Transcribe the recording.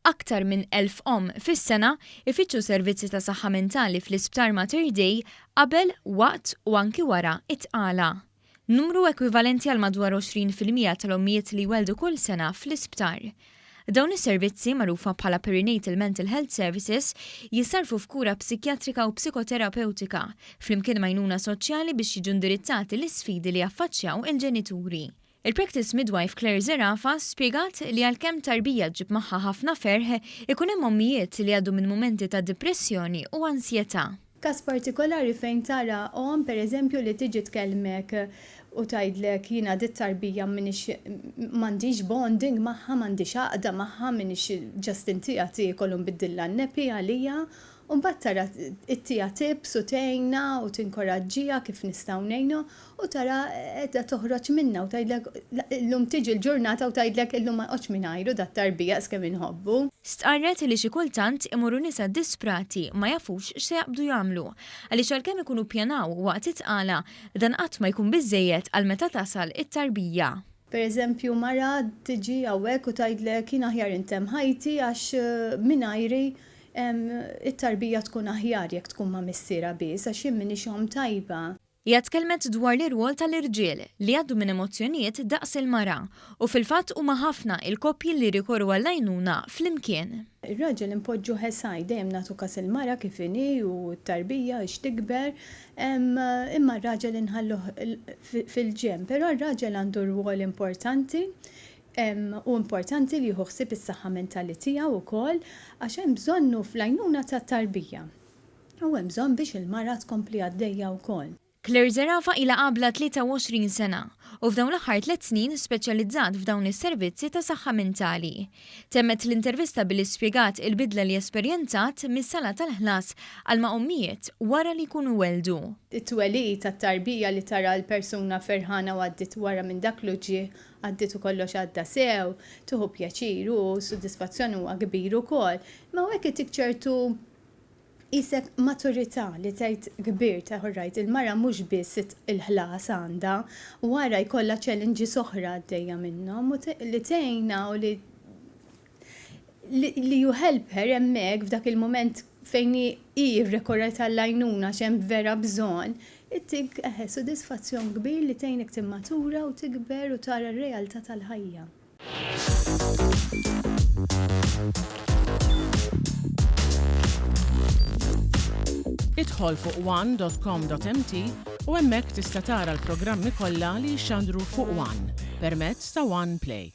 aktar minn 1000 fis-sena ifittxu servizzi ta' saħħa mentali fl-Isptar Mater Dei qabel, waqt u anki wara it-tqala. Numru ekwivalenti għal madwar 20% tal-ommijiet li jweldu kull sena fl-isptar. Dawn is-servizzi magħrufa bħala Perinatal Mental Health Services jissarfu f'kura psikjatrika u psikoterapeutika flimkien għajnuna soċjali biex jiġu indirizzati l-isfidi li jaffaċċjaw il-ġenituri. Il-practice midwife Claire Zerafa spjegat li għalkemm tarbija ġib magħha ħafna ferħ ikun hemm ommijiet li għaddu minn momenti ta' depressjoni u ansjetà. Kas partikolari fejn tara pereżempju li tiġi tkellmek u tgħidlek jiena dit-tarbija m'għandix bonding magħha, m'għandix għaqda magħha minix ġast intija tiekolhom biddilha n-nepi għalija, u mbagħad tara ittija tips u tgħinha u tinkoraġġiha kif nistgħu ngħinu u tara qiegħda toħroġ minnha u tgħidlek illum tiġi l-ġurnata u tgħidlek illum ma qgħodx mingħajru dat-tarbija iskemm inħobbu. Stqarret li xi kultant imorru nisa disprati ma jafux x'se jaqbdu jagħmlu għaliex għalkemm ikunu ppjanaw waqt it-tqala dan qatt ma jkun biżżejjed għal meta tasal it-tarbija. Pereżempju mara tiġi hawnhekk u tgħidlek jien aħjar intemm ħajti għax mingħajri it-tarbija tkun aħjar jekk tkun ma' missiera biss għax jien m'iniex om tajba. Hija tkellmet dwar l-irwol tal-irġiel li għaddu minn emozzjonijiet daqs il-mara u fil-fatt huma ħafna il-koppji li rikorru għall-għajnuna flimkien. Ir-raġel impoġġu ħesaj dejjem nagħtu kas il-mara kif inhi u t-tarbija x tikber, imma r-raġel inħalluh fil-ġem, però r-raġel għandu rwol importanti. U importanti li jħuħsib is-saħħa mentali tiegħu wkoll għax hemm bżonnu fl-għajnuna tat-tarbija. U hemm bżonn biex il-mara tkompli għaddejja wkoll. Claire Zerafa ilha qabla 23 sena u f'dawn l-aħħar 3 snin speċjalizzat f'dawn is-servizzi ta' saħħa mentali. Temmet l-intervista billi spjegat il-bidla li esperjenzat mis-sala tal-ħlas għal ma' ommijiet wara li jkunu weldu. It-twelid tat-tarbija li tara l-persuna ferħana u għaddit wara minn dak l-ġie għaddit u kollox għadda sew, tuħu pjaċir u soddisfazzjoni huwa kbir ukoll. Ma hekk tikċertu isek maturità li tgħid kbir ta' ħorrajt il-mara mhux biss il-ħlas għandha wara jkollha challenges oħra għaddejja minnhom u li tgħinha u li you help her hemmhekk f'dak il-mument fejn hi rrekorret għall-għajnuna x'hemm vera bżonn, ittik sodisfazzjon kbir li tgħinek timmatura u tikber u tara r-realtà tal-ħajja. Idħol fuq one.com.mt u hemmhekk tista' tara l-programmi kollha li jxandru fuq One permezz ta' One Play.